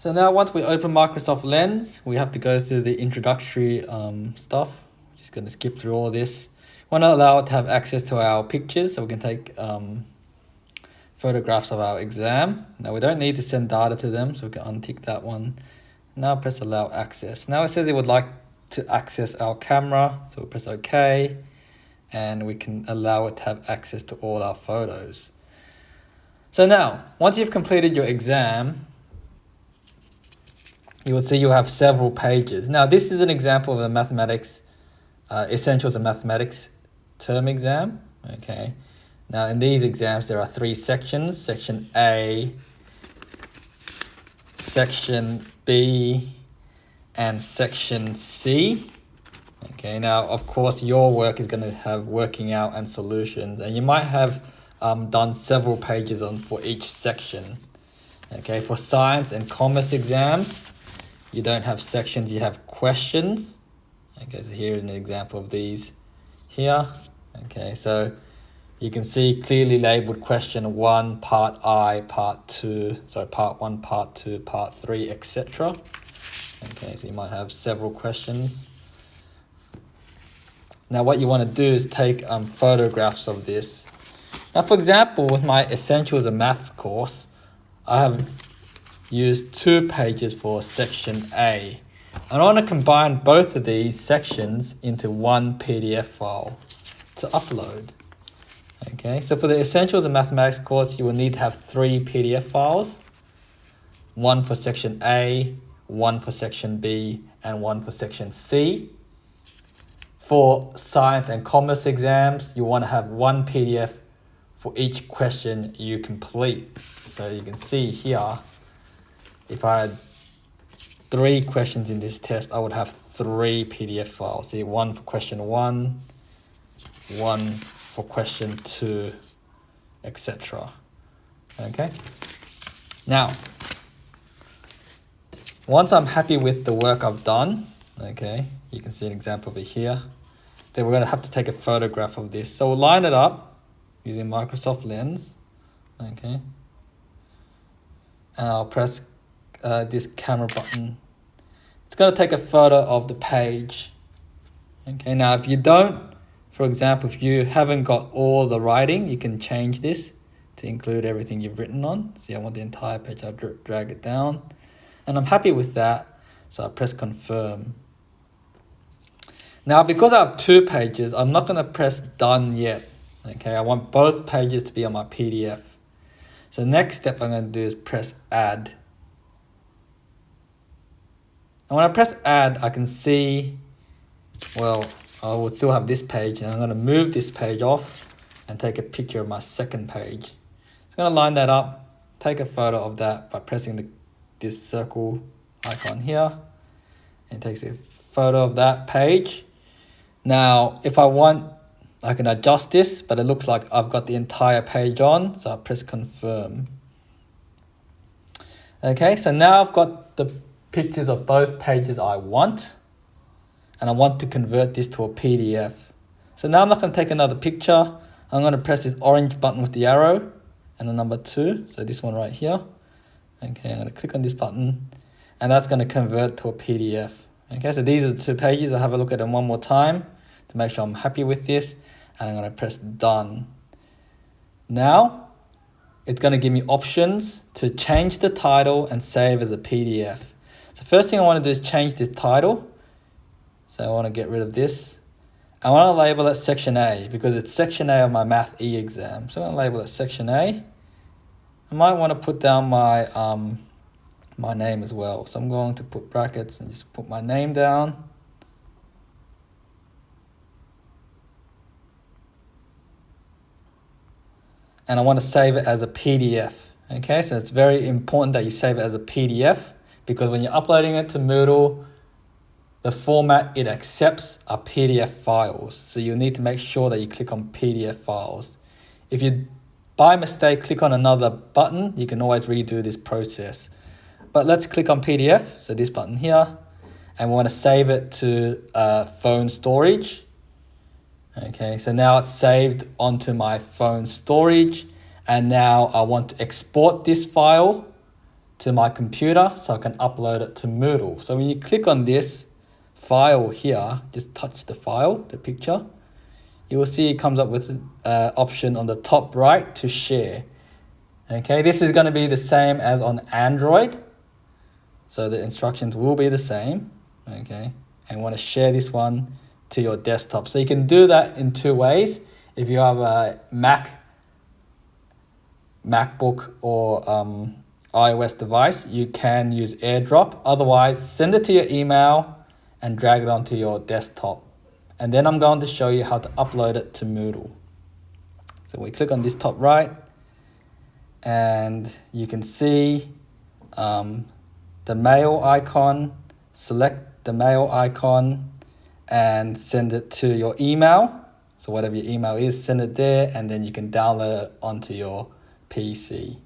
So now once we open Microsoft Lens, we have to go through the introductory stuff. Just going to skip through all this. We want to allow it to have access to our pictures so we can take photographs of our exam. Now we don't need to send data to them, so we can untick that one. Now press allow access. Now it says it would like to access our camera, so we press OK, and we can allow it to have access to all our photos. So now, once you've completed your exam, you will see you have several pages. Now this is an example of a mathematics, essentials of mathematics term exam. Okay. Now in these exams there are 3 sections: section A, section B, and section C. Okay. Now of course your work is going to have working out and solutions, and you might have done several pages for each section. Okay. For science and commerce exams, you don't have sections, you have questions. Okay, so here's an example of these here. Okay, so you can see clearly labeled question 1, part I, part 2, sorry, part 1, part 2, part 3, etc. Okay, so you might have several questions. Now what you want to do is take photographs of this. Now for example, with my Essentials of Maths course, I have used 2 pages for section A. And I want to combine both of these sections into one PDF file to upload. Okay, so for the Essentials of Mathematics course, you will need to have 3 PDF files. 1 for section A, 1 for section B, and 1 for section C. For science and commerce exams, you want to have 1 PDF for each question you complete. So you can see here, if I had 3 questions in this test, I would have 3 PDF files. See, 1 for question 1, 1 for question 2, etc. Okay. Now, once I'm happy with the work I've done, okay, you can see an example of it here. Then we're going to have to take a photograph of this. So we'll line it up using Microsoft Lens. Okay. And I'll press this camera button. It's going to take a photo of the page. Okay, now if you don't, for example, if you haven't got all the writing, you can change this to include everything you've written on. See, I want the entire page, I'll drag it down. And I'm happy with that, so I press confirm. Now because I have 2 pages, I'm not going to press done yet. Okay, I want both pages to be on my PDF. So next step I'm going to do is press add. And when I press add, I can see, well, I will still have this page, and I'm going to move this page off and take a picture of my second page. So I'm going to line that up, take a photo of that by pressing this circle icon here, and it takes a photo of that page. Now, if I want, I can adjust this, but it looks like I've got the entire page on, so I press confirm. Okay, so now I've got the pictures of both pages I want, and I want to convert this to a PDF. So now I'm not going to take another picture. I'm going to press this orange button with the arrow and the number 2, so this one right here. Okay, I'm going to click on this button, and that's going to convert to a PDF. Okay, so these are the 2 pages. I'll have a look at them one more time to make sure I'm happy with this, and I'm going to press done. Now it's going to give me options to change the title and save as a PDF. So first thing I want to do is change this title. So I want to get rid of this. I want to label it section A because it's section A of my Math E exam. So I'm going to label it section A. I might want to put down my my name as well. So I'm going to put brackets and just put my name down. And I want to save it as a PDF. Okay, so it's very important that you save it as a PDF, because when you're uploading it to Moodle, the format it accepts are PDF files. So you need to make sure that you click on PDF files. If you by mistake click on another button, you can always redo this process. But let's click on PDF, so this button here, and we want to save it to phone storage. Okay, so now it's saved onto my phone storage, and now I want to export this file to my computer so I can upload it to Moodle. So when you click on this file here, just touch the file, the picture, you will see it comes up with an option on the top right to share. Okay, this is going to be the same as on Android. So the instructions will be the same. Okay, and you want to share this one to your desktop. So you can do that in two ways. If you have a MacBook or iOS device, you can use AirDrop. Otherwise, send it to your email and drag it onto your desktop. And then I'm going to show you how to upload it to Moodle. So we click on this top right, and you can see the mail icon. Select the mail icon and send it to your email. So whatever your email is, send it there, and then you can download it onto your PC.